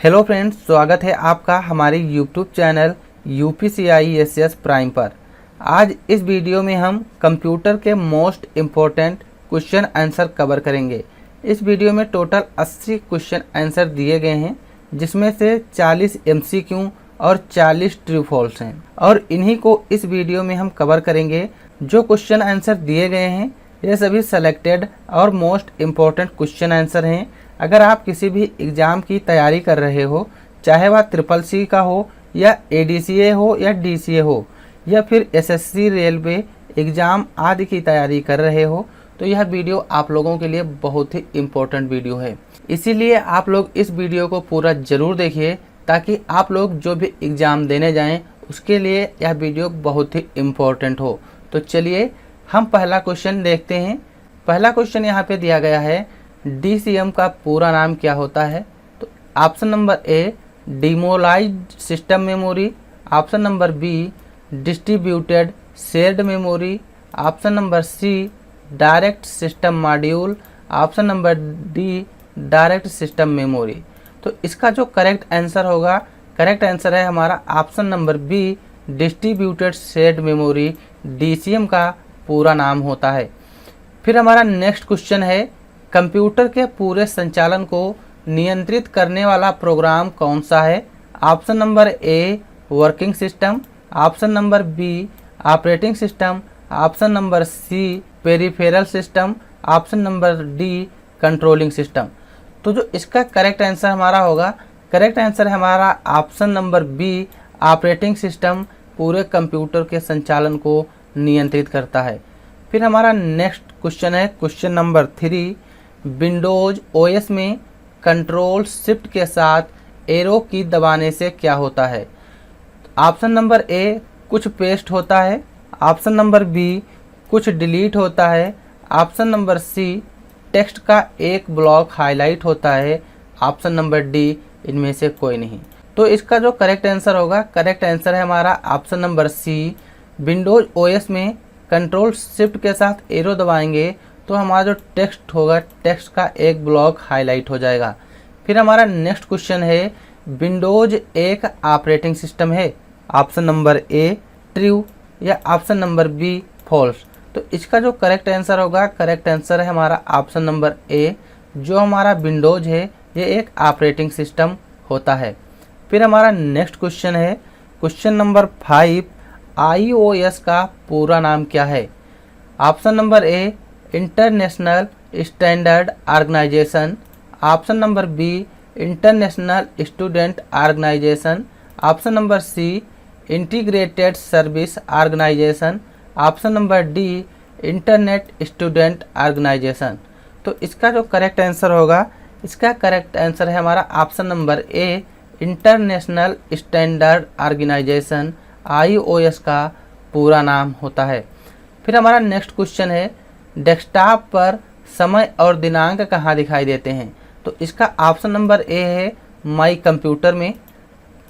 Hello friends, स्वागत है आपका हमारे यूट्यूब चैनल UPCISS प्राइम पर। आज इस वीडियो में हम कंप्यूटर के most important question answer cover करेंगे। इस वीडियो में टोटल 80 क्वेश्चन आंसर दिए गए हैं, जिसमें से 40 MCQ और 40 ट्रू फॉल्स हैं, और इन्हीं को इस वीडियो में हम कवर करेंगे। जो क्वेश्चन आंसर दिए गए हैं ये सभी सेलेक्टेड और मोस्ट इम्पोर्टेंट क्वेश्चन आंसर हैं। अगर आप किसी भी एग्ज़ाम की तैयारी कर रहे हो, चाहे वह CCC का हो या ADCA हो या DCA हो या फिर SSC रेलवे एग्ज़ाम आदि की तैयारी कर रहे हो, तो यह वीडियो आप लोगों के लिए बहुत ही इम्पोर्टेंट वीडियो है। इसीलिए आप लोग इस वीडियो को पूरा ज़रूर देखिए, ताकि आप लोग जो भी एग्ज़ाम देने जाएं उसके लिए यह वीडियो बहुत ही इम्पोर्टेंट हो। तो चलिए हम पहला क्वेश्चन देखते हैं। पहला क्वेश्चन यहाँ पे दिया गया है, DCM का पूरा नाम क्या होता है? तो option number A demolished system memory, option number B distributed shared memory, option number C direct system module, option number D direct system memory. तो इसका जो करेक्ट आंसर होगा, करेक्ट आंसर है हमारा option number B distributed shared memory. DCM का पूरा नाम होता है। फिर हमारा नेक्स्ट क्वेश्चन है, कंप्यूटर के पूरे संचालन को नियंत्रित करने वाला प्रोग्राम कौन सा है? Option number A working system, option number B operating system, option number C peripheral system, option number D controlling system. तो जो इसका करेक्ट आंसर हमारा होगा, करेक्ट आंसर है हमारा option number B operating system पूरे कंप्यूटर के संचालन को नियंत्रित करता है। फिर हमारा नेक्स्ट क्वेश्चन है क्वेश्चन नंबर 3, विंडोज़ OS में कंट्रोल शिफ्ट के साथ एरो की दबाने से क्या होता है? ऑप्शन नंबर ए कुछ पेस्ट होता है, ऑप्शन नंबर बी कुछ डिलीट होता है, ऑप्शन नंबर सी टेक्स्ट का एक ब्लॉक हाईलाइट होता है, ऑप्शन नंबर डी इनमें से कोई नहीं। तो इसका जो करेक्ट आंसर होगा, करेक्ट आंसर है हमारा option number C, Windows OS में कंट्रोल शिफ्ट के साथ एरो दबाएंगे तो हमारा जो टेक्स्ट होगा, टेक्स्ट का एक ब्लॉक हाईलाइट हो जाएगा। फिर हमारा नेक्स्ट क्वेश्चन है, विंडोज़ एक ऑपरेटिंग सिस्टम है? ऑप्शन नंबर ए ट्रू या ऑप्शन नंबर बी फॉल्स। तो इसका जो करेक्ट आंसर होगा, करेक्ट आंसर है हमारा ऑप्शन नंबर ए, जो हमारा विंडोज़ है ये एक ऑपरेटिंग सिस्टम होता है। फिर हमारा नेक्स्ट क्वेश्चन है क्वेश्चन नंबर 5, iOS का पूरा नाम क्या है? Option number A international standard organisation, option number B international student organisation, option number C integrated service organisation, option number D internet student organisation. तो इसका जो करेक्ट आंसर होगा, इसका करेक्ट आंसर है हमारा option number A international standard organisation iOS का पूरा नाम होता है। फिर हमारा नेक्स्ट क्वेश्चन है, डेस्कटॉप पर समय और दिनांक कहाँ दिखाई देते हैं? तो इसका ऑप्शन नंबर ए है माई कंप्यूटर में,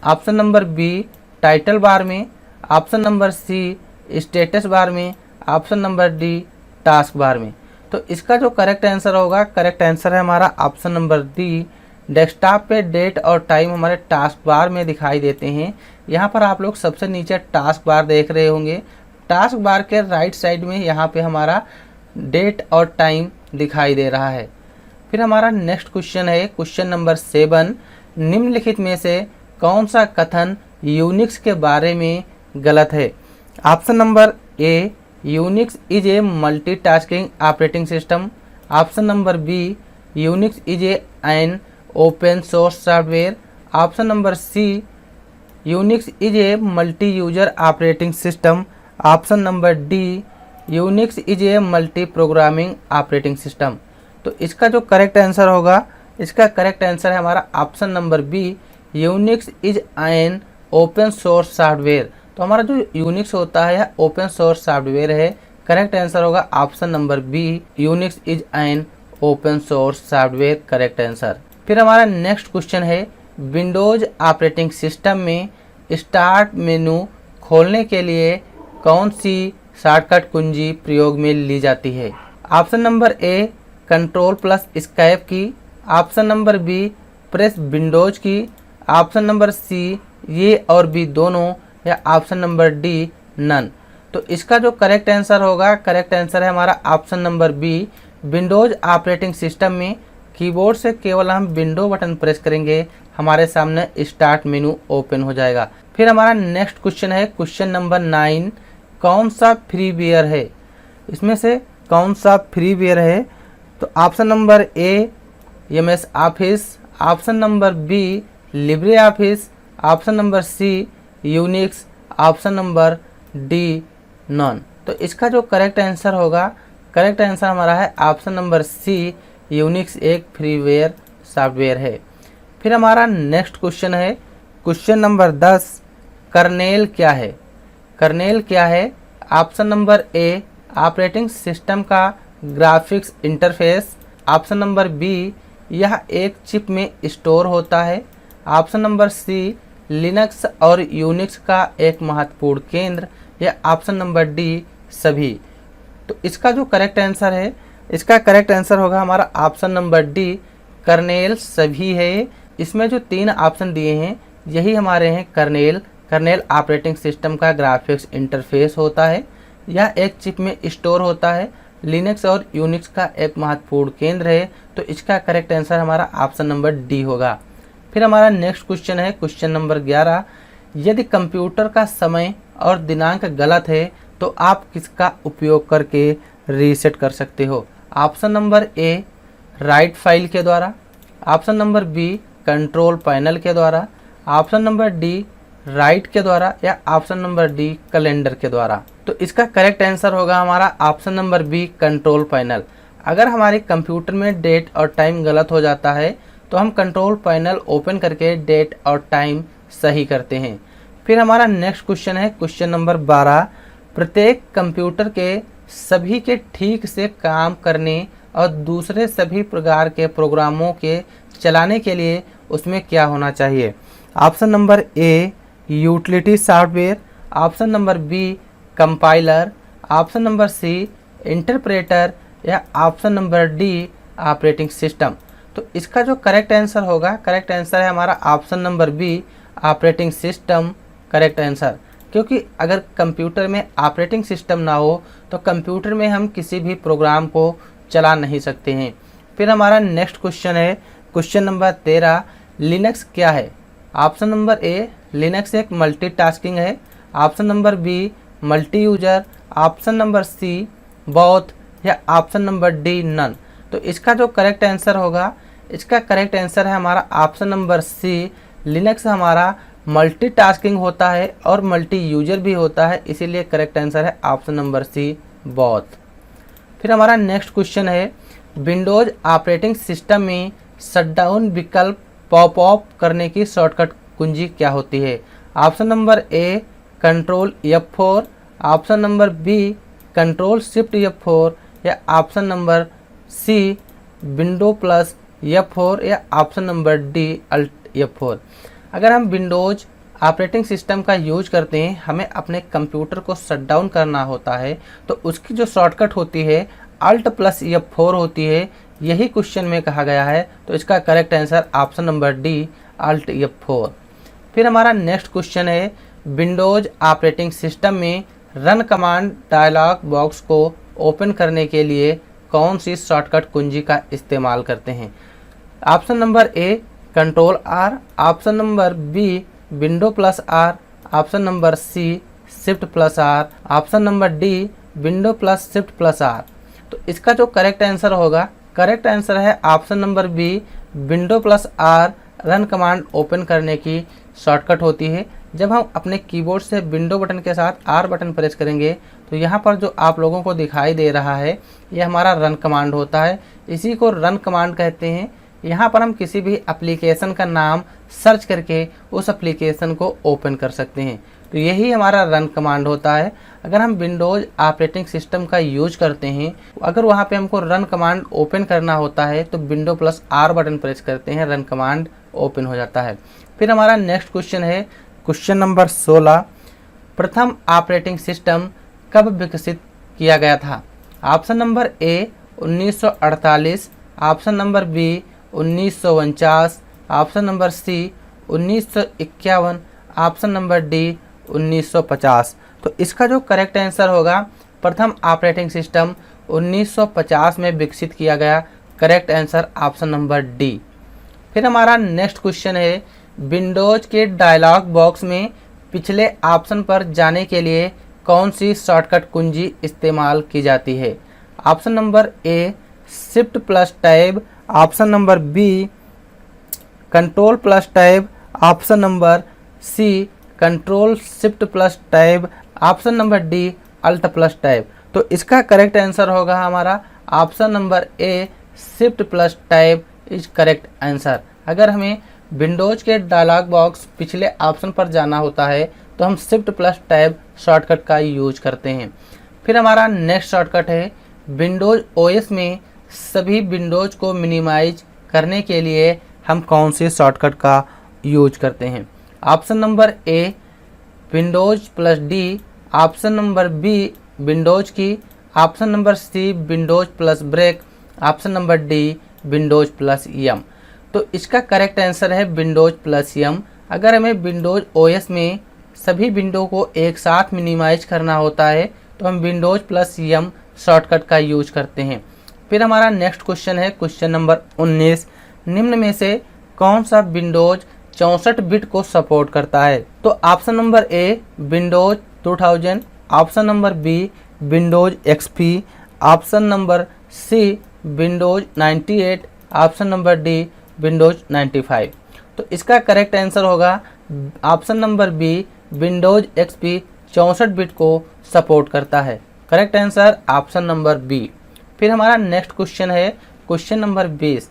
option number B title bar में, option number C status bar में, option number D taskbar में। तो इसका जो करेक्ट आंसर होगा, करेक्ट आंसर है हमारा ऑप्शन नंबर डी, डेस्कटॉप पे डेट और टाइम हमारे टास्क बार में दिखाई देते हैं। यहाँ पर आप लोग सबसे नीचे टास्क बार देख रहे होंगे, टास्क बार के राइट साइड में यहाँ पे हमारा डेट और टाइम दिखाई दे रहा है। फिर हमारा नेक्स्ट क्वेश्चन है क्वेश्चन नंबर 7, निम्नलिखित में से कौन सा कथन यूनिक्स के बारे में गलत है? Option number A Unix is a multitasking operating system, option number B Unix is an open source software, option number C Unix is a multi user operating system, option number D Unix is a multi programming operating system. तो इसका जो correct answer होगा, इसका correct answer है हमारा option number B Unix is an open source software. तो हमारा जो यूनिक्स होता है यह ओपन सोर्स सॉफ्टवेयर है। करेक्ट आंसर होगा option number B Unix is an open source software, correct answer. फिर हमारा नेक्स्ट क्वेश्चन है, विंडोज़ ऑपरेटिंग सिस्टम में स्टार्ट मेनू खोलने के लिए कौन सी शॉर्टकट कुंजी प्रयोग में ली जाती है? Option number A control plus escape key, option number B press Windows key, option number C ये और बी दोनों, या ऑप्शन नंबर डी नन। तो इसका जो करेक्ट आंसर होगा, करेक्ट आंसर है हमारा option number B. Windows operating system में कीबोर्ड से केवल हम विंडो बटन प्रेस करेंगे, हमारे सामने स्टार्ट मेनू ओपन हो जाएगा। फिर हमारा नेक्स्ट क्वेश्चन है क्वेश्चन नंबर 9, कौन सा फ्रीवेयर है, इसमें से कौन सा फ्रीवेयर है। तो option number A MS office, option number B Libre office, option number C Unix, option number D none. तो इसका जो करेक्ट आंसर होगा, करेक्ट आंसर हमारा है ऑप्शन नंबर सी, यूनिक्स एक फ्रीवेयर सॉफ्टवेयर है। फिर हमारा नेक्स्ट क्वेश्चन है क्वेश्चन नंबर 10, कर्नेल क्या है। कर्नेल क्या है? Option number A operating system का graphics interface, option number B यह एक चिप में स्टोर होता है, ऑप्शन नंबर सी लिनक्स और यूनिक्स का एक महत्वपूर्ण केंद्र, या ऑप्शन नंबर डी सभी। तो इसका जो करेक्ट आंसर है, इसका करेक्ट आंसर होगा हमारा ऑप्शन नंबर डी, कर्नेल सभी है। इसमें जो 3 ऑप्शन दिए हैं यही हमारे हैं कर्नेल। कर्नेल ऑपरेटिंग सिस्टम का ग्राफिक्स इंटरफेस होता है, यह एक चिप में स्टोर होता है, लिनक्स और यूनिक्स का एक महत्वपूर्ण केंद्र है। तो इसका करेक्ट आंसर हमारा ऑप्शन नंबर डी होगा। फिर हमारा नेक्स्ट क्वेश्चन है क्वेश्चन नंबर 11, यदि कंप्यूटर का समय और दिनांक गलत है तो आप किसका उपयोग करके रीसेट कर सकते हो। Option number A write file के द्वारा, option number B control panel के द्वारा, ऑप्शन नंबर डी राइट के द्वारा, या ऑप्शन नंबर डी कैलेंडर के द्वारा। तो इसका करेक्ट आंसर होगा हमारा option number B control panel. अगर हमारे कंप्यूटर में डेट और टाइम गलत हो जाता है तो हम कंट्रोल पैनल ओपन करके डेट और टाइम सही करते हैं। फिर हमारा नेक्स्ट क्वेश्चन है क्वेश्चन नंबर 12, प्रत्येक कंप्यूटर के सभी के ठीक से काम करने और दूसरे सभी प्रकार के प्रोग्रामों के चलाने के लिए उसमें क्या होना चाहिए। Option number A utility software, option number B compiler, option number C interpreter, या option number D operating system. तो इसका जो करेक्ट आंसर होगा, करेक्ट आंसर है हमारा option number B operating system correct answer. क्योंकि अगर कंप्यूटर में ऑपरेटिंग सिस्टम ना हो तो कंप्यूटर में हम किसी भी प्रोग्राम को चला नहीं सकते हैं। फिर हमारा नेक्स्ट क्वेश्चन है क्वेश्चन नंबर 13, लिनक्स क्या है। ऑप्शन नंबर ए लिनक्स एक मल्टीटास्किंग है, option number B multi user, option number C both, या ऑप्शन नंबर डी नन। तो इसका जो करेक्ट आंसर होगा, इसका करेक्ट आंसर है हमारा ऑप्शन नंबर सी, लिनक्स हमारा मल्टीटास्किंग होता है और मल्टी यूजर भी होता है, इसीलिए करेक्ट आंसर है ऑप्शन नंबर सी बोथ। फिर हमारा नेक्स्ट क्वेश्चन है विंडोज ऑपरेटिंग सिस्टम में शटडाउन विकल्प पॉप अप करने की शॉर्टकट कुंजी क्या होती है। Option number A control F4, option number B control shift F4, या option number C window plus F4, या option number D alt F4। अगर हम विंडोज ऑपरेटिंग सिस्टम का यूज करते हैं, हमें अपने कंप्यूटर को शट डाउन करना होता है, तो उसकी जो शॉर्टकट होती है अल्ट प्लस F4 होती है, यही क्वेश्चन में कहा गया है। तो इसका correct answer option number D alt F4। फिर हमारा नेक्स्ट क्वेश्चन है विंडोज ऑपरेटिंग सिस्टम में रन कमांड डायलॉग बॉक्स को ओपन करने के लिए कौन सी शॉर्टकट कुंजी का इस्तेमाल करते हैं। Option number A control R, option number B window plus R, option number C shift plus R, option number D window plus shift plus R. तो इसका जो करेक्ट आंसर होगा, करेक्ट आंसर है option number B window plus R run command open करने की shortcut होती है। जब हम अपने कीबोर्ड से विंडो बटन के साथ आर बटन प्रेस करेंगे तो यहाँ पर जो आप लोगों को दिखाई दे रहा है यह हमारा रन कमांड होता है, इसी को रन कमांड कहते हैं। यहाँ पर हम किसी भी एप्लीकेशन का नाम सर्च करके उस एप्लीकेशन को ओपन कर सकते हैं, तो यही हमारा रन कमांड होता है। अगर हम विंडोज ऑपरेटिंग सिस्टम का यूज करते हैं, अगर वहाँ पे हमको रन कमांड ओपन करना होता है तो window plus are button press करते हैं, रन कमांड ओपन हो जाता है। फिर हमारा नेक्स्ट क्वेश्चन है क्वेश्चन नंबर 16, प्रथम ऑपरेटिंग सिस्टम कब विकसित किया गया था। Option number A 1948, option number B 1949, option number C 1951, option number D 1950। तो इसका जो करेक्ट आंसर होगा, प्रथम ऑपरेटिंग सिस्टम 1950 में विकसित किया गया। Correct answer option number D. फिर हमारा नेक्स्ट क्वेश्चन है, विंडोज के डायलॉग बॉक्स में पिछले ऑप्शन पर जाने के लिए कौन सी शॉर्टकट कुंजी इस्तेमाल की जाती है? Option number A shift plus tab, option number B control plus tab, option number C control shift plus tab, option number D alt plus tab. तो इसका करेक्ट आंसर होगा हमारा option number A shift plus tab is correct answer. अगर हमें Windows के dialogue box पिछले option पर जाना होता है तो हम शिफ्ट प्लस टैब शॉर्टकट का यूज करते हैं। फिर हमारा नेक्स्ट शॉर्टकट है, विंडोज ओएस में सभी विंडोज को मिनिमाइज करने के लिए हम कौन से शॉर्टकट का यूज करते हैं? Option number A Windows plus D, option number B Windows key, option number C Windows plus break, option number D Windows plus M. तो इसका करेक्ट आंसर है विंडोज प्लस एम। अगर हमें विंडोज ओएस में सभी window को एक साथ मिनिमाइज करना होता है तो हम विंडोज प्लस एम शॉर्टकट का यूज करते हैं। फिर हमारा नेक्स्ट क्वेश्चन है क्वेश्चन नंबर 19, निम्न में से कौन सा विंडोज 64 बिट को सपोर्ट करता है? तो option number A Windows 2000, option number B Windows XP, option number C Windows 98, option number D Windows 95। तो इसका करेक्ट आंसर होगा option number B Windows XP 64 bit को सपोर्ट करता है। Correct answer option number B. फिर हमारा next question है question number 20,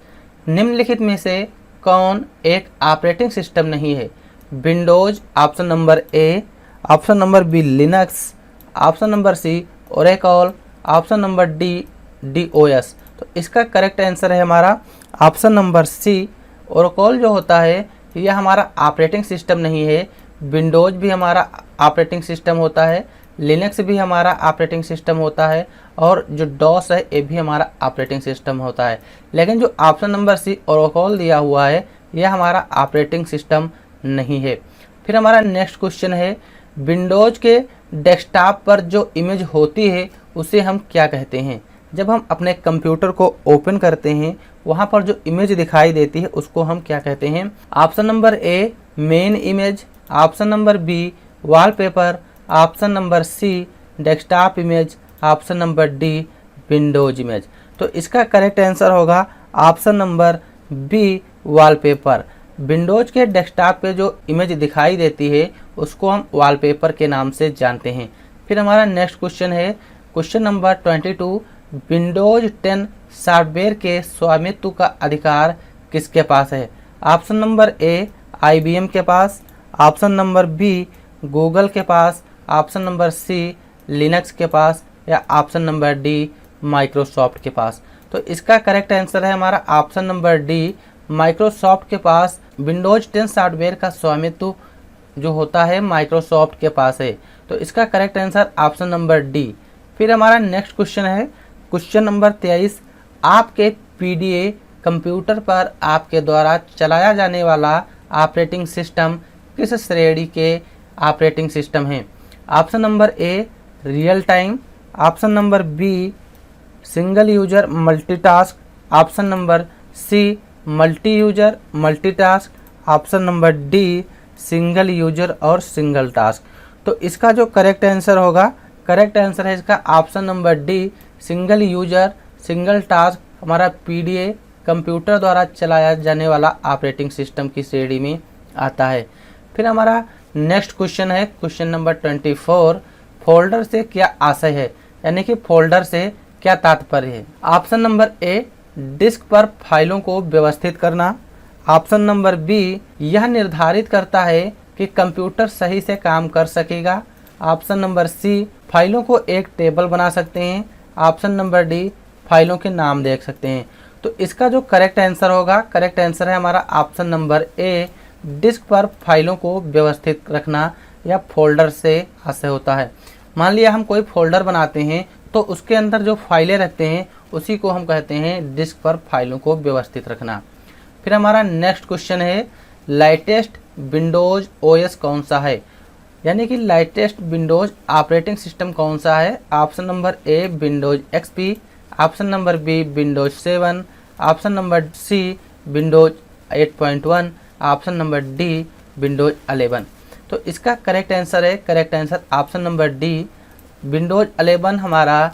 निम्नलिखित में से कौन एक ऑपरेटिंग सिस्टम नहीं है? Windows option number A, option number B Linux, option number C Oracle, option number D DOS. तो इसका करेक्ट आंसर है हमारा ऑप्शन नंबर सी ओरेकल। जो होता है यह हमारा ऑपरेटिंग सिस्टम नहीं है। विंडोज भी हमारा ऑपरेटिंग सिस्टम होता है, लिनक्स भी हमारा ऑपरेटिंग सिस्टम होता है, और जो डॉस है ये भी हमारा ऑपरेटिंग सिस्टम होता है। लेकिन जो ऑप्शन नंबर सी ओरेकल दिया हुआ है यह हमारा ऑपरेटिंग सिस्टम नहीं है। फिर हमारा नेक्स्ट क्वेश्चन है, विंडोज के डेस्कटॉप पर जो इमेज होती है उसे हम क्या कहते हैं? जब हम अपने कंप्यूटर को ओपन करते हैं वहाँ पर जो इमेज दिखाई देती है उसको हम क्या कहते हैं? Option number A main image, option number B wallpaper, option number C desktop image, option number D Windows image. तो इसका करेक्ट आंसर होगा option number B wallpaper. Windows के डेस्कटॉप पे जो इमेज दिखाई देती है उसको हम वॉलपेपर के नाम से जानते हैं। फिर हमारा नेक्स्ट क्वेश्चन है क्वेश्चन नंबर 22, विंडोज 10 सॉफ्टवेयर के स्वामित्व का अधिकार किसके पास है? ऑप्शन नंबर ए IBM के पास, ऑप्शन नंबर बी गूगल के पास, ऑप्शन नंबर सी लिनक्स के पास, या ऑप्शन नंबर डी माइक्रोसॉफ्ट के पास। तो इसका करेक्ट आंसर है हमारा ऑप्शन नंबर डी माइक्रोसॉफ्ट के पास। विंडोज 10 सॉफ्टवेयर का स्वामित्व जो होता है माइक्रोसॉफ्ट के पास है। तो इसका correct answer option number D. फिर हमारा नेक्स्ट क्वेश्चन है क्वेश्चन नंबर 23, आपके PDA कंप्यूटर पर आपके द्वारा चलाया जाने वाला ऑपरेटिंग सिस्टम किस श्रेणी के ऑपरेटिंग सिस्टम है? Option number A real time, option number B single user multitask, option number C multi user multitask, option number D single user और सिंगल टास्क। तो इसका जो करेक्ट आंसर होगा, करेक्ट आंसर है इसका option number D single user single task हमारा PDA computer द्वारा चलाया जाने वाला ऑपरेटिंग सिस्टम की श्रेणी में आता है। फिर हमारा नेक्स्ट क्वेश्चन है क्वेश्चन नंबर 24, फोल्डर से क्या आशय है? यानी कि फोल्डर से क्या तात्पर्य है? ऑप्शन नंबर ए डिस्क पर फाइलों को व्यवस्थित करना, ऑप्शन नंबर बी यह निर्धारित करता है कि कंप्यूटर सही से काम कर सकेगा, ऑप्शन नंबर सी फाइलों को एक टेबल बना सकते हैं, ऑप्शन नंबर डी फाइलों के नाम देख सकते हैं। तो इसका जो करेक्ट आंसर होगा, करेक्ट आंसर है हमारा ऑप्शन नंबर ए डिस्क पर फाइलों को व्यवस्थित रखना या फोल्डर से आशय होता है। मान लिया हम कोई फोल्डर बनाते हैं तो उसके अंदर जो फाइलें रखते हैं उसी को हम कहते हैं डिस्क पर फाइलों को व्यवस्थित रखना। फिर हमारा नेक्स्ट क्वेश्चन है लेटेस्ट विंडोज ओएस कौन सा है, यानी कि लेटेस्ट विंडोज ऑपरेटिंग सिस्टम कौन सा है। Option number A Windows XP, option number B Windows 7, option number C Windows 8.1, option number D Windows 11। तो इसका करेक्ट आंसर है, correct answer option number D Windows 11 हमारा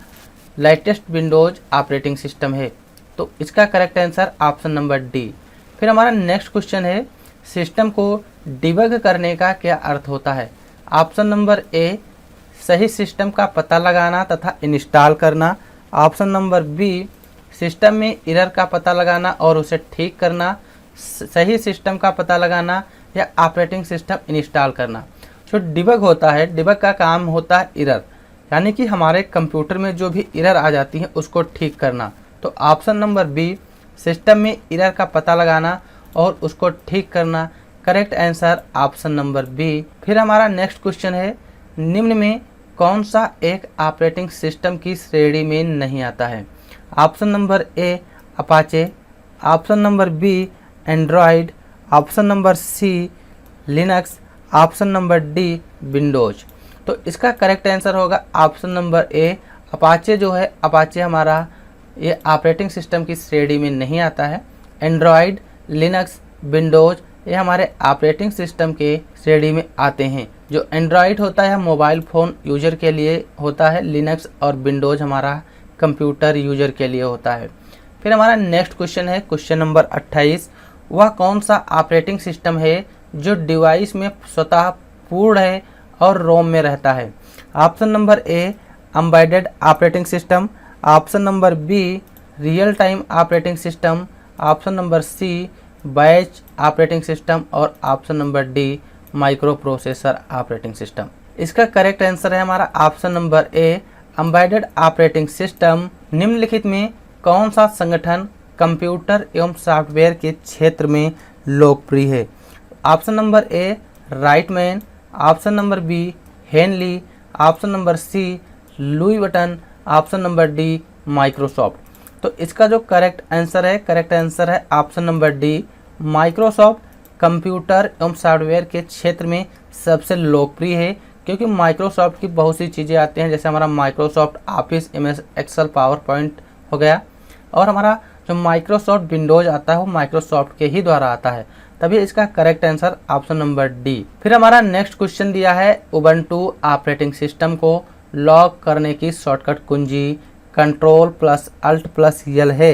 लेटेस्ट विंडोज ऑपरेटिंग सिस्टम है। तो इसका correct answer option number D. फिर हमारा next question है, सिस्टम को डिबग करने का क्या अर्थ होता है। ऑप्शन नंबर ए सही सिस्टम का पता लगाना तथा इंस्टॉल करना, ऑप्शन नंबर बी सिस्टम में एरर का पता लगाना और उसे ठीक करना, सही सिस्टम का पता लगाना या ऑपरेटिंग सिस्टम इंस्टॉल करना। जो डिबग होता है, डिबग का काम होता है एरर, यानी कि हमारे कंप्यूटर में जो भी एरर आ जाती है उसको ठीक करना। तो ऑप्शन नंबर बी सिस्टम में एरर का पता लगाना और उसको ठीक करना, correct answer option number B. फिर हमारा नेक्स्ट क्वेश्चन है, निम्न में कौन सा एक ऑपरेटिंग सिस्टम की श्रेणी में नहीं आता है। Option number A Apache, option number B Android, option number C Linux, option number D Windows. तो इसका करेक्ट आंसर होगा ऑप्शन नंबर ए अपाचे। जो है अपाचे हमारा ये ऑपरेटिंग सिस्टम की श्रेणी में नहीं आता है। एंड्रॉयड, लिनक्स, विंडोज ये हमारे ऑपरेटिंग सिस्टम के श्रेणी में आते हैं। जो एंड्रॉयड होता है मोबाइल फ़ोन यूजर के लिए होता है, लिनक्स और विंडोज हमारा कंप्यूटर यूजर के लिए होता है। फिर हमारा नेक्स्ट क्वेश्चन है क्वेश्चन नंबर 28, वह कौन सा ऑपरेटिंग सिस्टम है जो डिवाइस में स्वतः पूर्ण है और रोम में रहता है। Option number A embedded operating system, option number B real time operating system, option number C batch operating system और option number D micro processor operating system. इसका करेक्ट आंसर है हमारा option number A embedded operating system. निम्नलिखित में कौन सा संगठन computer एवं सॉफ्टवेयर के क्षेत्र में लोकप्रिय है। Option number A Rightman, option number B Henley, option number C Louis Vuitton, option number D Microsoft. तो इसका जो करेक्ट आंसर है, करेक्ट आंसर है option number D Microsoft computer एवं सॉफ्टवेयर के क्षेत्र में सबसे लोकप्रिय है, क्योंकि माइक्रोसॉफ्ट की बहुत सी चीज़ें आती हैं, जैसे हमारा Microsoft Office, MS Excel, PowerPoint हो गया, और हमारा जो माइक्रोसॉफ्ट विंडोज आता है वो माइक्रोसॉफ्ट के ही द्वारा आता है, तभी इसका correct answer option number D. फिर हमारा नेक्स्ट क्वेश्चन दिया है, उबंटू ऑपरेटिंग सिस्टम को लॉक करने की शॉर्टकट कुंजी Ctrl+Alt+L है।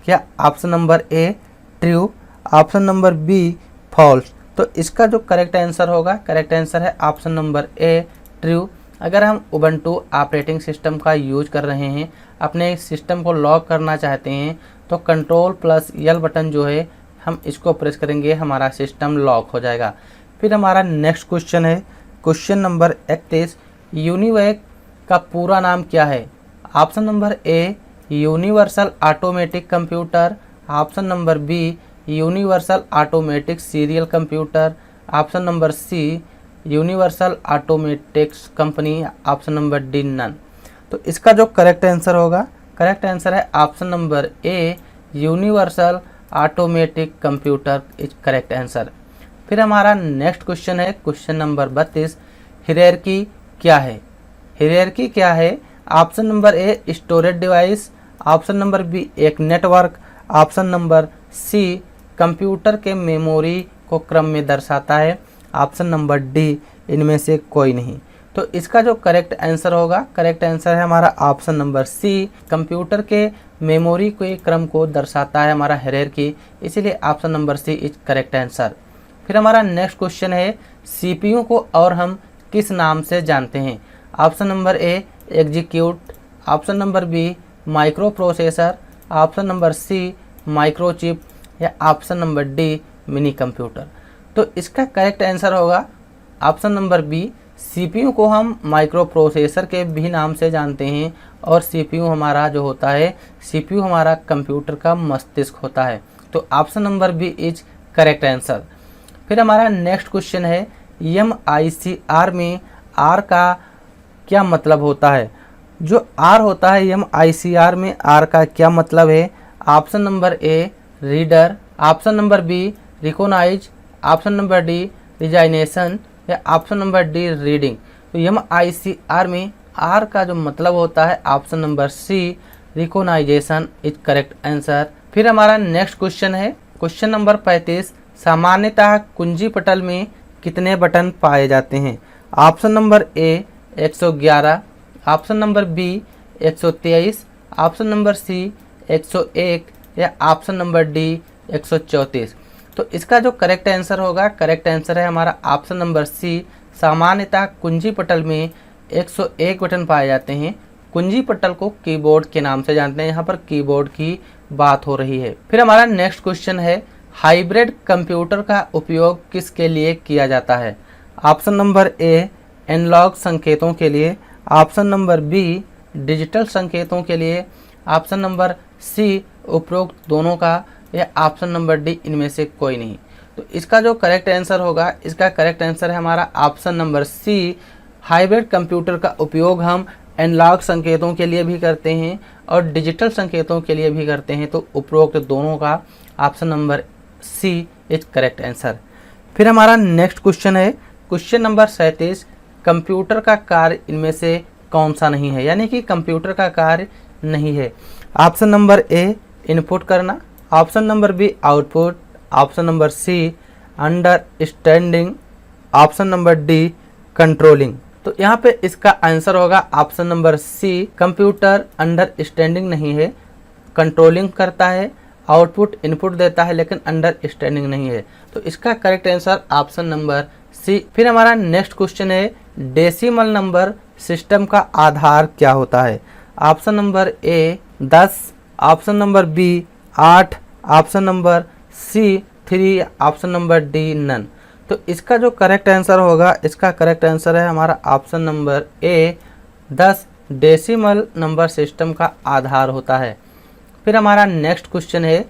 क्या option number A true, option number B false. तो इसका जो करेक्ट आंसर होगा, करेक्ट आंसर है ऑप्शन नंबर ए ट्रू। अगर हम उबंटू ऑपरेटिंग सिस्टम का यूज कर रहे हैं, अपने सिस्टम को लॉक करना चाहते हैं, तो Ctrl+L बटन जो है हम इसको प्रेस करेंगे, हमारा सिस्टम लॉक हो जाएगा। फिर हमारा नेक्स्ट क्वेश्चन है क्वेश्चन नंबर 31, यूनिवैक का पूरा नाम क्या है। Option number A universal automatic computer, option number B universal automatic serial computer, option number C universal automatics company, option number D none. तो इसका जो करेक्ट आंसर होगा, करेक्ट आंसर है option number A universal automatic computer is correct answer. फिर हमारा next question है question number 32, hierarchy क्या है। हायरार्की क्या है। Option number A storage device, option number B एक network, option number C computer के मेमोरी को क्रम में दर्शाता है, ऑप्शन नंबर डी इनमें से कोई नहीं। तो इसका जो करेक्ट आंसर होगा, करेक्ट आंसर है हमारा ऑप्शन नंबर सी कंप्यूटर के मेमोरी के क्रम को दर्शाता है हमारा हायरार्की, इसीलिए option number C is correct answer. फिर हमारा नेक्स्ट क्वेश्चन है, CPU को और हम किस नाम से जानते हैं। Option number A execute, option number B micro processor, option number C microchip या option number D mini computer. तो इसका करेक्ट आंसर होगा ऑप्शन नंबर बी, CPU को हम माइक्रो प्रोसेसर के भी नाम से जानते हैं, और CPU हमारा जो होता है, CPU हमारा कंप्यूटर का मस्तिष्क होता है। तो option number B is correct answer. फिर हमारा नेक्स्ट क्वेश्चन है, MICR में R का क्या मतलब होता है। जो R होता है MICR में R का क्या मतलब है। Option number A reader, option number B recognise, option number D resignation या ऑप्शन नंबर डी रीडिंग। तो MICR में आर का जो मतलब होता है option number C recognisation is correct answer. फिर हमारा नेक्स्ट क्वेश्चन है क्वेश्चन नंबर 35, सामान्यतः कुंजी पटल में कितने बटन पाए जाते हैं? Option number A 111, option number B 123, option number C 101 या ऑप्शन नंबर डी 134। तो इसका जो करेक्ट आंसर होगा, करेक्ट आंसर है हमारा ऑप्शन नंबर सी, सामान्यतः कुंजी पटल में 101 बटन पाए जाते हैं। कुंजी पटल को कीबोर्ड के नाम से जानते हैं, यहाँ पर कीबोर्ड की बात हो रही है। फिर हमारा नेक्स्ट क्वेश्चन है हाइब्रिड कंप्यूटर का उपयोग किसके लिए किया जाता है? ऑप्शन नंबर ए एनालॉग संकेतों के लिए, ऑप्शन नंबर बी डिजिटल संकेतों के लिए, ऑप्शन नंबर सी उपरोक्त दोनों का, या ऑप्शन नंबर डी इनमें से कोई नहीं। तो इसका जो करेक्ट आंसर होगा, इसका करेक्ट आंसर है हमारा option number C, hybrid computer का उपयोग हम एनालॉग संकेतों के लिए भी करते हैं और डिजिटल संकेतों के लिए भी करते हैं। तो उपरोक्त दोनों का option number C is correct answer. फिर हमारा नेक्स्ट क्वेश्चन है क्वेश्चन नंबर 37, कंप्यूटर का कार्य इनमें से कौन सा नहीं है? यानी कि कंप्यूटर का कार्य नहीं है। ऑप्शन नंबर ए इनपुट करना, option number B output, option number C understanding, option number D controlling. तो यहाँ पे इसका आंसर होगा option number C, computer understanding नहीं है, कंट्रोलिंग करता है, आउटपुट इनपुट देता है लेकिन अंडरस्टैंडिंग नहीं है। तो इसका correct answer option number C. फिर हमारा नेक्स्ट क्वेश्चन है डेसिमल नंबर सिस्टम का आधार क्या होता है? Option number A 10, option number B 8, option number C 3, option number D none. तो इसका जो करेक्ट आंसर होगा, इसका करेक्ट आंसर है हमारा option number A 10 decimal number system का आधार होता है। फिर हमारा नेक्स्ट क्वेश्चन है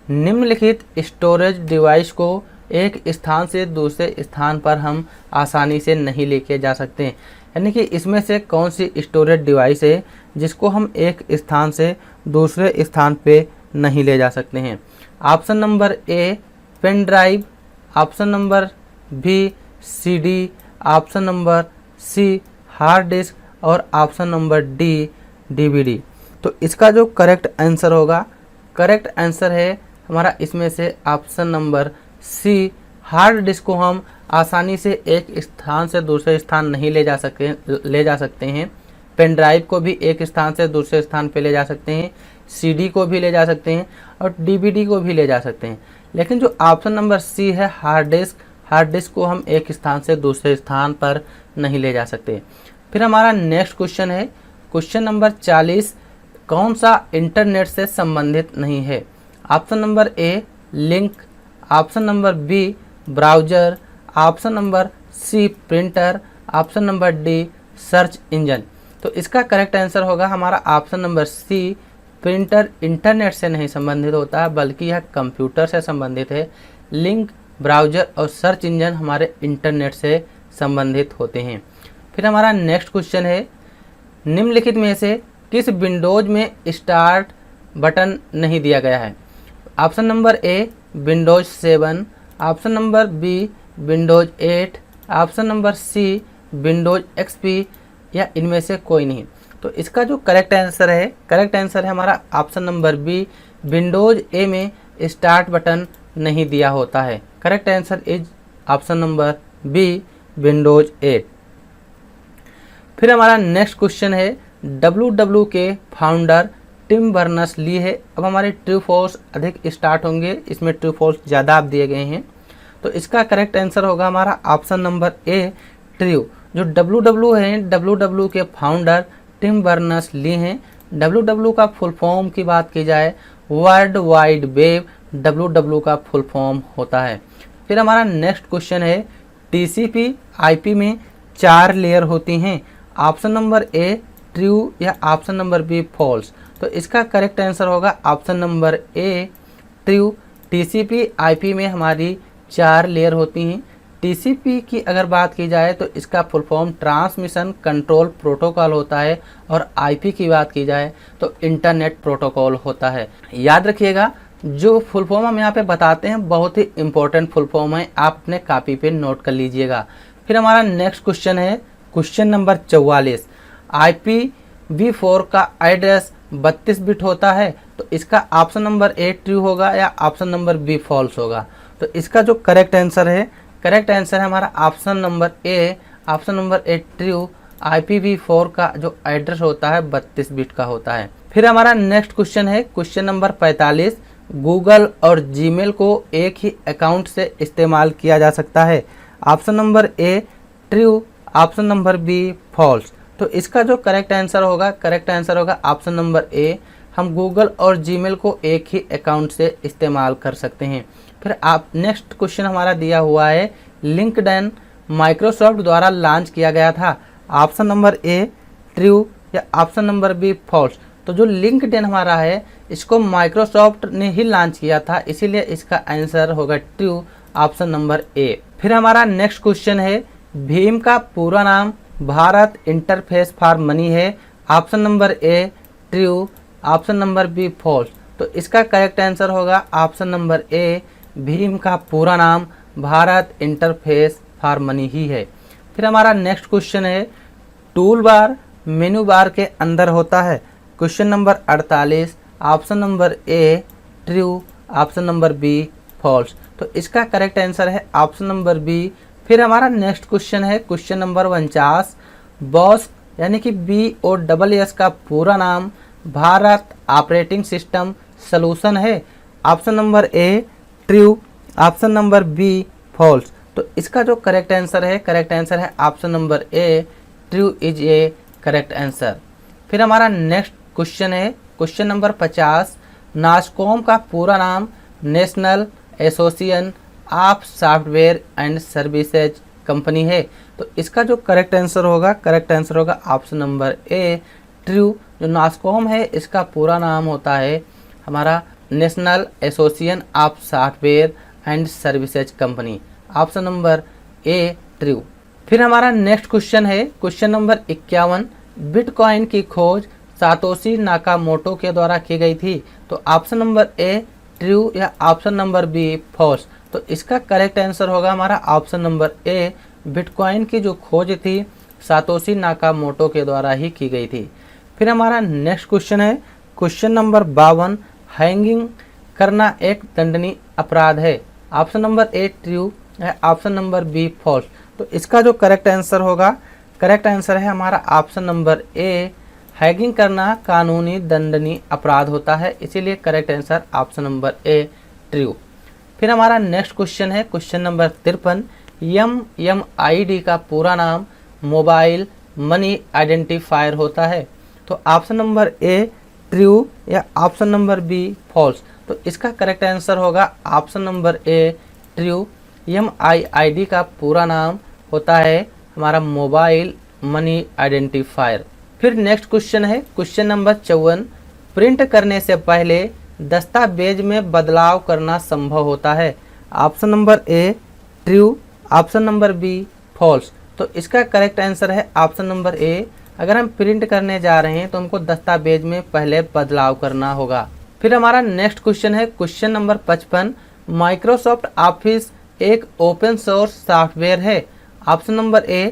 निम्नलिखित स्टोरेज डिवाइस को एक स्थान से दूसरे स्थान पर हम आसानी से नहीं लेके जा सकते, यानी कि इसमें से कौन सी स्टोरेज डिवाइस है जिसको हम एक स्थान से दूसरे स्थान पे नहीं ले जा सकते हैं? Option number A pen drive, option number B CD, option number C hard disk और ऑप्शन नंबर डी DVD। तो इसका जो करेक्ट आंसर होगा, करेक्ट आंसर है हमारा इसमें से option number C, hard disk को हम आसानी से एक स्थान से दूसरे स्थान नहीं ले जा सकते हैं। पेन ड्राइव को भी एक स्थान से दूसरे स्थान पे ले जा सकते हैं, CD को भी ले जा सकते हैं और DVD को भी ले जा सकते हैं। लेकिन जो ऑप्शन नंबर सी है हार्ड डिस्क को हम एक स्थान से दूसरे स्थान पर नहीं ले जा सकते। फिर हमारा नेक्स्ट क्वेश्चन है क्वेश्चन नंबर 40, कौन सा इंटरनेट से संबंधित नहीं है? Option number A link, option number B browser, option number C printer, option number D search engine. तो इसका करेक्ट आंसर होगा हमारा option number C, printer internet से नहीं संबंधित होता बल्कि यह कंप्यूटर से संबंधित है। लिंक, ब्राउज़र और सर्च इंजन हमारे इंटरनेट से संबंधित होते हैं। फिर हमारा नेक्स्ट क्वेश्चन है निम्नलिखित में से किस विंडोज में स्टार्ट बटन नहीं दिया गया है? Option number A Windows 7, option number B Windows 8, option number C Windows XP या इनमें से कोई नहीं। तो इसका जो करेक्ट आंसर है हमारा option number B, Windows A में स्टार्ट बटन नहीं दिया होता है। Correct answer is option number B Windows 8। फिर हमारा नेक्स्ट क्वेश्चन है WW के फाउंडर टिम बर्नर्स-ली है। अब हमारे ट्रू फॉल्स अधिक स्टार्ट होंगे, इसमें ट्रू फॉल्स ज़्यादा आप दिए गए हैं। तो इसका करेक्ट आंसर होगा हमारा ऑप्शन नंबर ए ट्रू। जो WW हैं, WW के फाउंडर टिम बर्नर्स-ली हैं। WW का फुल फॉर्म की बात की जाए वर्ल्ड वाइड वेब WW का फुल फॉर्म होता है। फिर हमारा नेक्स्ट क्वेश्चन है TCP IP में 4 लेयर होती हैं। ऑप्शन नंबर ए ट्रू या ऑप्शन नंबर बी फॉल्स। तो इसका करेक्ट आंसर होगा option number A true. TCP IP में हमारी 4 लेयर होती हैं। TCP की अगर बात की जाए तो इसका full form transmission control protocol होता है और IP की बात की जाए तो इंटरनेट प्रोटोकॉल होता है। याद रखिएगा जो फुल फॉर्म हम यहाँ पे बताते हैं बहुत ही इंपॉर्टेंट फुल फॉर्म है, आप अपने कॉपी पे नोट कर लीजिएगा। फिर हमारा नेक्स्ट क्वेश्चन है क्वेश्चन नंबर 44। IPv4 का एड्रेस 32 बिट होता है, तो इसका ऑप्शन नंबर ए ट्रू होगा या ऑप्शन नंबर बी फॉल्स होगा। तो इसका जो करेक्ट आंसर है हमारा option number A, option number A true. IPv4 का जो एड्रेस होता है 32 बिट का होता है। फिर हमारा नेक्स्ट क्वेश्चन है क्वेश्चन नंबर 45। गूगल और जीमेल को एक ही अकाउंट से इस्तेमाल किया जा सकता है, option number A true, option number B false. तो इसका जो करेक्ट आंसर होगा ऑप्शन नंबर ए, हम गूगल और जीमेल को एक ही अकाउंट से इस्तेमाल कर सकते हैं। फिर आप नेक्स्ट क्वेश्चन हमारा दिया हुआ है लिंक्डइन माइक्रोसॉफ्ट द्वारा लॉन्च किया गया था, ऑप्शन नंबर ए ट्रू या ऑप्शन नंबर बी फॉल्स। तो जो लिंक्डइन हमारा है इसको माइक्रोसॉफ्ट ने ही लॉन्च किया था, इसीलिए इसका आंसर होगा ट्रू, ऑप्शन नंबर ए। फिर हमारा नेक्स्ट क्वेश्चन है भीम का पूरा नाम भारत इंटरफेस फॉर मनी है, option number A true, option number B false. तो इसका करेक्ट आंसर होगा ऑप्शन नंबर ए, भीम का पूरा नाम भारत इंटरफेस फॉर मनी ही है। फिर हमारा नेक्स्ट क्वेश्चन है टूल बार मेनू बार के अंदर होता है, question number 48, option number A true, option number B false. तो इसका करेक्ट आंसर है ऑप्शन नंबर बी। फिर हमारा नेक्स्ट क्वेश्चन है क्वेश्चन नंबर 49। बॉस यानी कि BOSS का पूरा नाम भारत ऑपरेटिंग सिस्टम सॉल्यूशन है, option number A true, option number B false. तो इसका जो करेक्ट आंसर है option number A true is a correct answer. फिर हमारा नेक्स्ट क्वेश्चन है क्वेश्चन नंबर 50। नासकॉम का पूरा नाम national association of software and services company है, तो इसका जो करेक्ट आंसर होगा ऑप्शन नंबर ए ट्रू। जो नासकॉम है इसका पूरा नाम होता है हमारा national association of software and services company, option number A true. फिर हमारा नेक्स्ट क्वेश्चन है क्वेश्चन नंबर 51। बिटकॉइन की खोज सातोशी नाकामोटो के द्वारा की गई थी, तो ऑप्शन नंबर ए ट्रू या ऑप्शन नंबर बी फॉल्स। तो इसका करेक्ट आंसर होगा हमारा ऑप्शन नंबर ए, बिटकॉइन की जो खोज थी सातोशी नाकामोटो के द्वारा ही की गई थी। फिर हमारा नेक्स्ट क्वेश्चन है क्वेश्चन नंबर 52। हैंगिंग करना एक दंडनीय अपराध है, ऑप्शन नंबर ए ट्रू या ऑप्शन नंबर बी फॉल्स। तो इसका जो करेक्ट आंसर है हमारा ऑप्शन नंबर ए, हैगिंग करना कानूनी दंडनीय अपराध होता है, इसीलिए correct answer option number A true. फिर हमारा नेक्स्ट क्वेश्चन है क्वेश्चन नंबर 53। MMID का पूरा नाम मोबाइल मनी आइडेंटिफायर होता है, तो ऑप्शन नंबर ए ट्रू या ऑप्शन नंबर बी फॉल्स। तो इसका करेक्ट आंसर होगा option number A true. MMID का पूरा नाम होता है हमारा मोबाइल मनी आइडेंटिफायर। फिर नेक्स्ट क्वेश्चन है क्वेश्चन नंबर 54। प्रिंट करने से पहले दस्तावेज में बदलाव करना संभव होता है, option number A true, option number B false. तो इसका करेक्ट आंसर है ऑप्शन नंबर ए, अगर हम प्रिंट करने जा रहे हैं तो हमको दस्तावेज में पहले बदलाव करना होगा। फिर हमारा नेक्स्ट क्वेश्चन है क्वेश्चन नंबर 55। माइक्रोसॉफ्ट ऑफिस एक ओपन सोर्स सॉफ्टवेयर है, ऑप्शन नंबर ए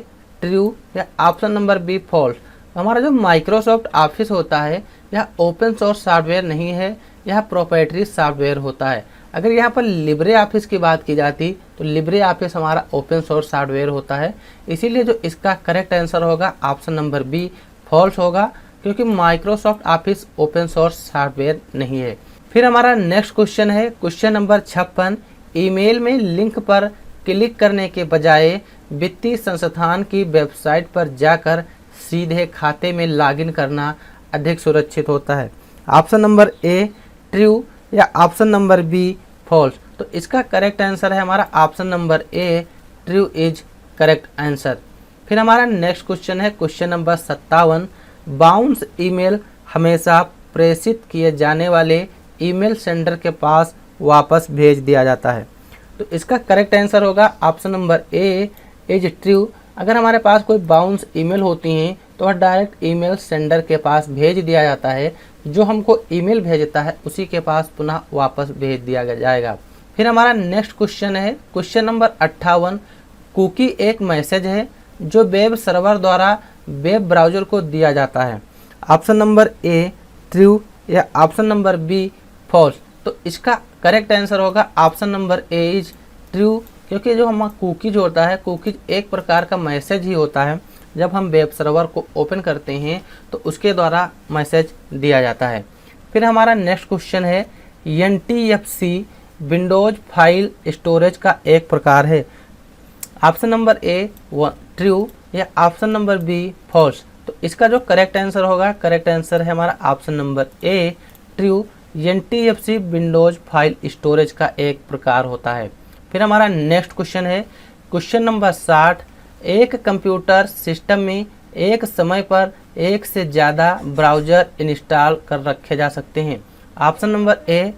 ट्रू या ऑप्शन नंबर बी फॉल्स। हमारा जो माइक्रोसॉफ्ट ऑफिस होता है यह ओपन सोर्स सॉफ्टवेयर नहीं है, यह प्रोप्राइटरी सॉफ्टवेयर होता है। अगर यहाँ पर लिब्रे ऑफिस की बात की जाती तो लिब्रे ऑफिस हमारा ओपन सोर्स सॉफ्टवेयर होता है, इसीलिए जो इसका करेक्ट आंसर होगा ऑप्शन नंबर बी फॉल्स होगा, क्योंकि Microsoft office open source software नहीं है। फिर हमारा नेक्स्ट क्वेश्चन है क्वेश्चन नंबर 56। ईमेल में लिंक पर क्लिक करने के बजाय वित्तीय संस्थान की वेबसाइट पर जाकर सीधे खाते में लॉगिन करना अधिक सुरक्षित होता है, ऑप्शन नंबर ए ट्रू या ऑप्शन नंबर बी फॉल्स। तो इसका करेक्ट आंसर है हमारा option number A true is correct answer. फिर हमारा नेक्स्ट क्वेश्चन है क्वेश्चन नंबर 57। बाउंस ईमेल हमेशा प्रेषित किए जाने वाले ईमेल सेंडर के पास वापस भेज दिया जाता है, तो इसका करेक्ट आंसर होगा option number A is true. अगर हमारे पास कोई बाउंस ईमेल होती हैं तो वह डायरेक्ट ईमेल सेंडर के पास भेज दिया जाता है, जो हमको ईमेल भेजता है उसी के पास पुनः वापस भेज दिया जाएगा। फिर हमारा नेक्स्ट क्वेश्चन है क्वेश्चन नंबर 58। कुकी एक मैसेज है जो वेब सर्वर द्वारा वेब ब्राउज़र को दिया जाता है। ऑप्शन नंबर ए ट्रू या ऑप्शन नंबर बी फॉल्स। तो इसका करेक्ट आंसर होगा option number A is true, क्योंकि जो हमारा कुकीज होता है, कुकीज एक प्रकार का मैसेज ही होता है। जब हम वेब सर्वर को ओपन करते हैं तो उसके द्वारा मैसेज दिया जाता है। फिर हमारा नेक्स्ट क्वेश्चन है NTFC विंडोज फाइल स्टोरेज का एक प्रकार है। ऑप्शन नंबर ए ट्रू या ऑप्शन नंबर बी फॉल्स। तो इसका जो करेक्ट आंसर होगा, करेक्ट आंसर है हमारा option number A true. NTFC Windows file storage का एक प्रकार होता है। फिर हमारा नेक्स्ट क्वेश्चन है क्वेश्चन नंबर 60। एक कंप्यूटर सिस्टम में एक समय पर एक से ज़्यादा ब्राउज़र इंस्टॉल कर रखे जा सकते हैं। Option number A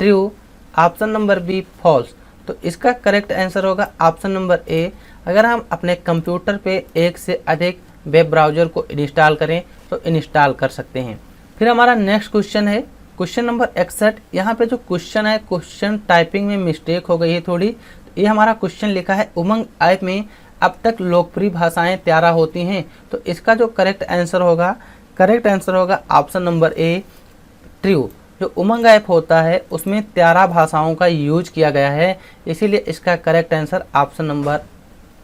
true, option number B false. तो इसका करेक्ट आंसर होगा ऑप्शन नंबर ए। अगर हम अपने कंप्यूटर पे एक से अधिक वेब ब्राउज़र को इंस्टॉल करें तो इंस्टॉल कर सकते हैं। फिर हमारा नेक्स्ट क्वेश्चन है क्वेश्चन नंबर 61। यहाँ पे जो क्वेश्चन है, क्वेश्चन टाइपिंग में मिस्टेक हो गई है थोड़ी। ये हमारा क्वेश्चन लिखा है उमंग ऐप में अब तक लोकप्रिय भाषाएं 13 होती हैं। तो इसका जो करेक्ट आंसर होगा, करेक्ट आंसर होगा ऑप्शन नंबर ए ट्रू। जो उमंग ऐप होता है उसमें 13 भाषाओं का यूज किया गया है, इसीलिए इसका correct answer option number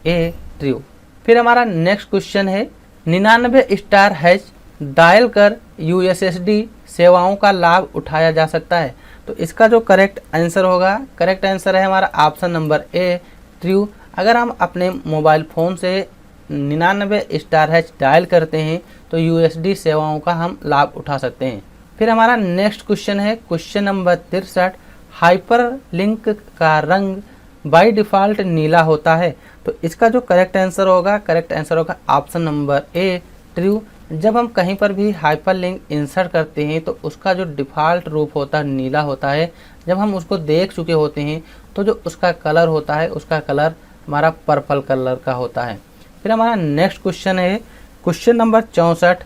A true. फिर हमारा नेक्स्ट क्वेश्चन है 99 स्टार हैश डायल कर USSD सेवाओं का लाभ उठाया जा सकता है। तो इसका जो करेक्ट आंसर होगा, करेक्ट आंसर है हमारा ऑप्शन नंबर ए ट्रू। अगर हम अपने मोबाइल फ़ोन से 99 स्टार हैश डायल करते हैं तो USSD सेवाओं का हम लाभ उठा सकते हैं। फिर हमारा नेक्स्ट क्वेश्चन है क्वेश्चन नंबर 63। हाइपर लिंक का रंग बाय डिफ़ॉल्ट नीला होता है। तो इसका जो करेक्ट आंसर होगा, करेक्ट आंसर होगा ऑप्शन नंबर ए ट्रू। जब हम कहीं पर भी हाइपर लिंक इंसर्ट करते हैं तो उसका जो डिफ़ॉल्ट रूप होता है नीला होता है। जब हम उसको देख चुके होते हैं तो जो उसका कलर होता है, उसका कलर हमारा पर्पल कलर का होता है। फिर हमारा नेक्स्ट क्वेश्चन है क्वेश्चन नंबर 64।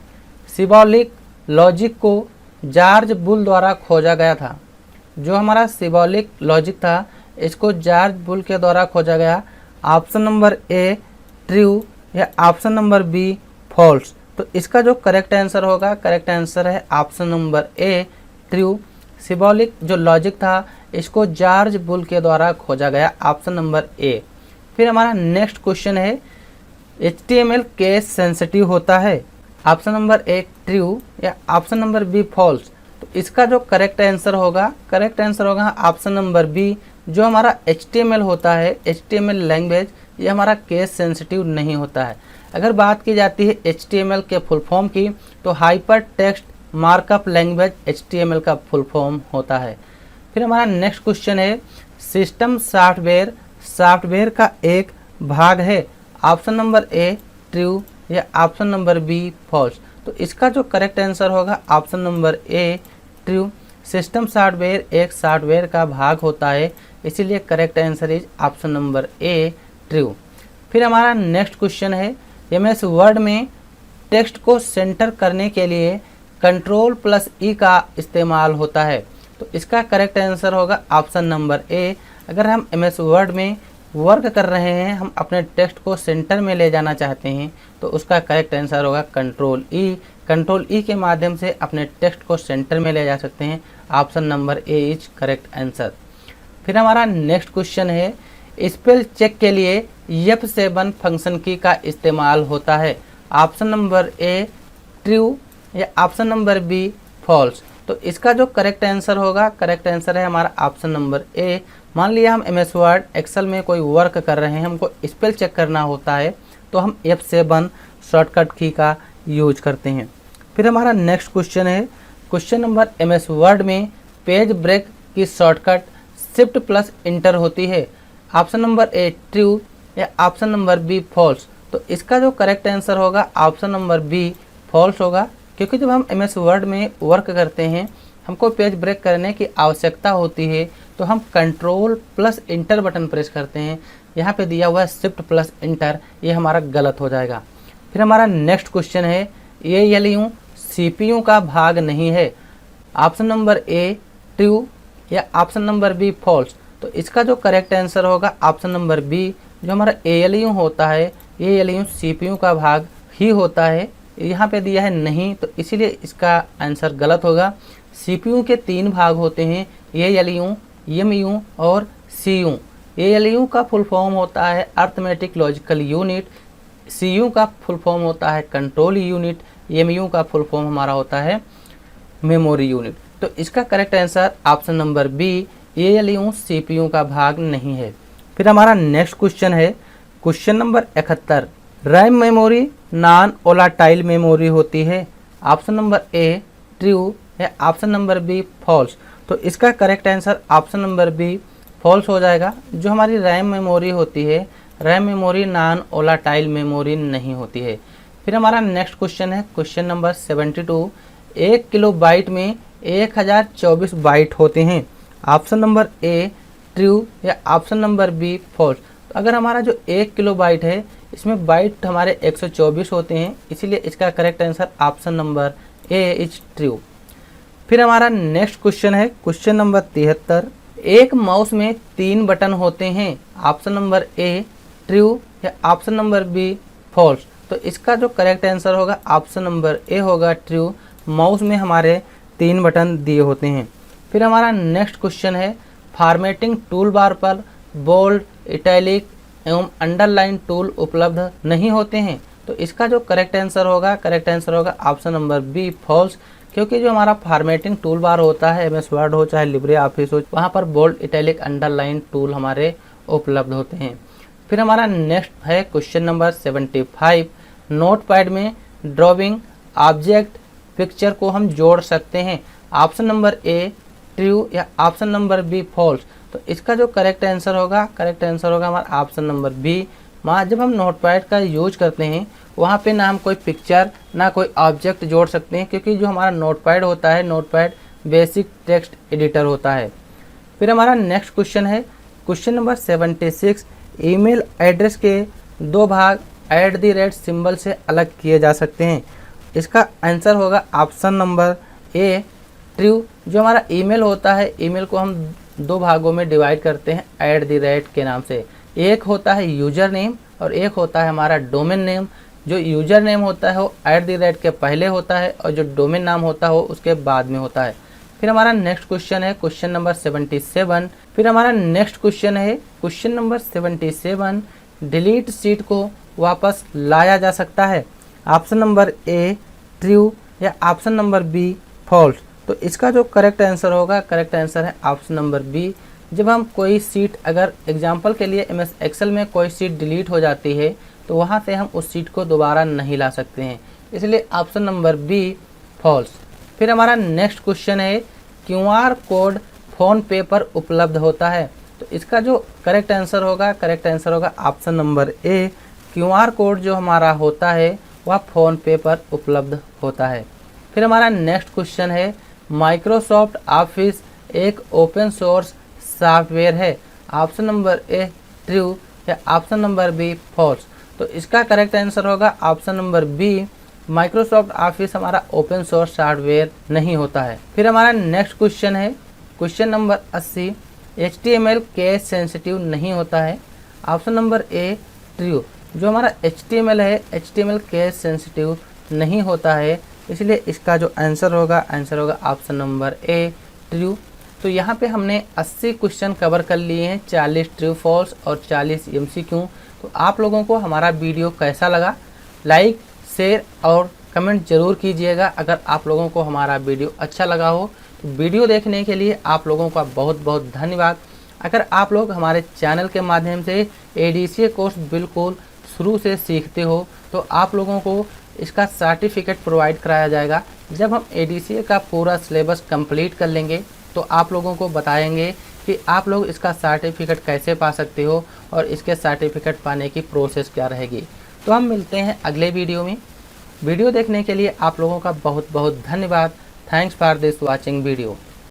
सिंबॉलिक लॉजिक को जॉर्ज बुल द्वारा खोजा गया था। जो हमारा सिंबॉलिक लॉजिक था इसको जॉर्ज बुल के द्वारा खोजा गया। ऑप्शन नंबर ए ट्रू या ऑप्शन नंबर बी फॉल्स। तो इसका जो करेक्ट आंसर होगा, करेक्ट आंसर है option number A true. Symbolic जो लॉजिक था इसको जॉर्ज बुल के द्वारा खोजा गया, ऑप्शन नंबर ए। फिर हमारा नेक्स्ट क्वेश्चन है HTML केस सेंसिटिव होता है। ऑप्शन नंबर ए ट्रू या ऑप्शन नंबर बी फॉल्स। तो इसका जो करेक्ट आंसर होगा, करेक्ट आंसर होगा ऑप्शन नंबर बी। जो हमारा HTML होता है, HTML लैंग्वेज, ये हमारा केस सेंसिटिव नहीं होता है। अगर बात की जाती है HTML के फुल फॉर्म की तो hyper text markup language HTML का फुल फॉर्म होता है। फिर हमारा नेक्स्ट क्वेश्चन है सिस्टम सॉफ्टवेयर का एक भाग है। ऑप्शन नंबर ए ट्रू या ऑप्शन नंबर बी फॉल्स। तो इसका जो करेक्ट आंसर होगा option number A true. System software एक सॉफ्टवेयर का भाग होता है, इसीलिए correct answer is option number A true. फिर हमारा नेक्स्ट क्वेश्चन है MS वर्ड में टेक्स्ट को सेंटर करने के लिए Ctrl+E का इस्तेमाल होता है। तो इसका करेक्ट आंसर होगा ऑप्शन नंबर ए। अगर हम MS वर्ड में वर्क कर रहे हैं, हम अपने टेक्स्ट को सेंटर में ले जाना चाहते हैं तो उसका करेक्ट आंसर होगा Ctrl+E। Ctrl+E के माध्यम से अपने टेक्स्ट को सेंटर में ले जा सकते हैं। Option number A is correct answer. फिर हमारा नेक्स्ट क्वेश्चन है स्पेल चेक के लिए F7 फंक्शन की का इस्तेमाल होता है। ऑप्शन नंबर ए ट्रू या ऑप्शन नंबर बी फॉल्स। तो इसका जो करेक्ट आंसर होगा, करेक्ट आंसर है हमारा ऑप्शन नंबर ए। मान लिया हम MS वर्ड एक्सेल में कोई वर्क कर रहे हैं, हमको स्पेल चेक करना होता है तो हम F7 शॉर्टकट की का यूज करते हैं। फिर हमारा नेक्स्ट क्वेश्चन है क्वेश्चन नंबर MS वर्ड में पेज ब्रेक की शॉर्टकट Shift+Enter होती है। ऑप्शन नंबर ए ट्रू या ऑप्शन नंबर बी फॉल्स। तो इसका जो करेक्ट आंसर होगा ऑप्शन नंबर बी फॉल्स होगा, क्योंकि जब हम MS वर्ड में वर्क करते हैं हमको पेज ब्रेक करने की आवश्यकता होती है तो हम Ctrl+Enter बटन प्रेस करते हैं। यहाँ पे दिया हुआ है Shift+Enter, ये हमारा गलत हो जाएगा। फिर हमारा नेक्स्ट क्वेश्चन है ALU CPU का भाग नहीं है। ऑप्शन नंबर ए ट्रू या ऑप्शन नंबर बी फॉल्स। तो इसका जो करेक्ट आंसर होगा ऑप्शन नंबर बी। जो हमारा ALU होता है, ये ALU CPU का भाग ही होता है। यहाँ पे दिया है नहीं, तो इसीलिए इसका आंसर गलत होगा। CPU के 3 भाग होते हैं, ALU, MU और CU। ALU का फुल फॉर्म होता है अर्थमेटिक लॉजिकल यूनिट, CU का फुल फॉर्म होता है कंट्रोल यूनिट, MU का फुल फॉर्म हमारा होता है मेमोरी यूनिट। तो इसका correct answer option number B, ALU CPU का भाग नहीं है। फिर हमारा नेक्स्ट क्वेश्चन है question number 71। RAM memory non volatile memory होती है। ऑप्शन नंबर ए ट्रू या ऑप्शन नंबर बी फॉल्स। तो इसका correct answer option number B false हो जाएगा। जो हमारी रैम मेमोरी होती है, RAM memory non volatile memory नहीं होती है। फिर हमारा नेक्स्ट क्वेश्चन है क्वेश्चन नंबर 72। 1 किलोबाइट में 1024 बाइट होते हैं। ऑप्शन नंबर ए ट्रू या ऑप्शन नंबर बी फॉल्स। तो अगर हमारा जो 1 किलोबाइट है, इसमें बाइट हमारे 124 होते हैं, इसीलिए इसका correct answer option number A is true. फिर हमारा नेक्स्ट क्वेश्चन है क्वेश्चन नंबर 73। एक माउस में 3 बटन होते हैं। ऑप्शन नंबर ए ट्रू या ऑप्शन नंबर बी फॉल्स। तो इसका जो करेक्ट आंसर होगा ऑप्शन नंबर ए होगा ट्रू। माउस में हमारे 3 बटन दिए होते हैं। फिर हमारा नेक्स्ट क्वेश्चन है फॉर्मेटिंग टूल बार पर बोल्ड, इटैलिक एवं अंडरलाइन टूल उपलब्ध नहीं होते हैं। तो इसका जो करेक्ट आंसर होगा ऑप्शन नंबर बी फॉल्स। क्योंकि जो हमारा फॉर्मेटिंग टूल बार होता है, MS वर्ड हो चाहे लिब्रे ऑफिस हो, वहाँ पर बोल्ड, इटैलिक, अंडरलाइन टूल हमारे उपलब्ध होते हैं। फिर हमारा नेक्स्ट है क्वेश्चन नंबर 75। नोटपैड में ड्राइंग, ऑब्जेक्ट, पिक्चर को हम जोड़ सकते हैं। ऑप्शन नंबर ए ट्रू या ऑप्शन नंबर बी फॉल्स। तो इसका जो करेक्ट आंसर होगा हमारा ऑप्शन नंबर बी। वहाँ जब हम नोटपैड का यूज करते हैं, वहाँ पे ना हम कोई पिक्चर ना कोई ऑब्जेक्ट जोड़ सकते हैं, क्योंकि जो हमारा नोटपैड होता है, नोटपैड बेसिक टेक्स्ट एडिटर होता है। फिर हमारा नेक्स्ट क्वेश्चन है क्वेश्चन नंबर 76। ईमेल एड्रेस के 2 भाग @ सिंबल से अलग किए जा सकते हैं। इसका आंसर होगा ऑप्शन नंबर ए ट्रू। जो हमारा ईमेल होता है, ईमेल को हम 2 भागों में डिवाइड करते हैं @ के नाम से। एक होता है यूजर नेम और एक होता है हमारा डोमेन नेम। जो यूजर नेम होता है वो @ के पहले होता है और जो डोमेन नाम होता है वो उसके बाद में होता है। फिर हमारा नेक्स्ट क्वेश्चन है क्वेश्चन नंबर 77। फिर हमारा नेक्स्ट क्वेश्चन है क्वेश्चन नंबर 77। डिलीट सीट को वापस लाया जा सकता है। ऑप्शन नंबर ए ट्रू या ऑप्शन नंबर बी फॉल्स। तो इसका जो करेक्ट आंसर है ऑप्शन नंबर बी। जब हम कोई सीट, अगर एग्जांपल के लिए MS एक्सेल में कोई सीट डिलीट हो जाती है, तो वहां से हम उस सीट को दोबारा नहीं ला सकते हैं, इसलिए ऑप्शन नंबर बी फॉल्स। फिर हमारा नेक्स्ट क्वेश्चन है QR कोड फ़ोन पे पर उपलब्ध होता है। तो इसका जो करेक्ट आंसर होगा option number A. QR code जो हमारा होता है वह फ़ोन पे पर उपलब्ध होता है। फिर हमारा नेक्स्ट क्वेश्चन है माइक्रोसॉफ्ट ऑफिस एक ओपन सोर्स सॉफ्टवेयर है। ऑप्शन नंबर ए ट्रू या ऑप्शन नंबर बी फॉल्स। तो इसका करेक्ट आंसर होगा option number B. Microsoft Office हमारा ओपन सोर्स सॉफ्टवेयर नहीं होता है। फिर हमारा नेक्स्ट क्वेश्चन है question number 80। HTML case sensitive नहीं होता है। Option number A true. जो हमारा HTML है, HTML केस सेंसिटिव नहीं होता है, इसलिए इसका जो आंसर होगा ऑप्शन नंबर ए ट्रू। तो यहाँ पे हमने 80 क्वेश्चन कवर कर लिए हैं, 40 ट्रू फॉल्स और 40 MCQ। तो आप लोगों को हमारा वीडियो कैसा लगा, लाइक, शेयर और कमेंट जरूर कीजिएगा। अगर आप लोगों को हमारा वीडियो अच्छा लगा हो तो वीडियो देखने के लिए आप लोगों का बहुत बहुत धन्यवाद। अगर आप लोग हमारे चैनल के माध्यम से ADCA कोर्स बिल्कुल शुरू से सीखते हो तो आप लोगों को इसका सर्टिफिकेट प्रोवाइड कराया जाएगा। जब हम ADCA का पूरा सिलेबस कंप्लीट कर लेंगे तो आप लोगों को बताएंगे कि आप लोग इसका सर्टिफिकेट कैसे पा सकते हो और इसके सर्टिफिकेट पाने की प्रोसेस क्या रहेगी। तो हम मिलते हैं अगले वीडियो में। वीडियो देखने के लिए आप लोगों का बहुत बहुत धन्यवाद। Thanks for this watching video.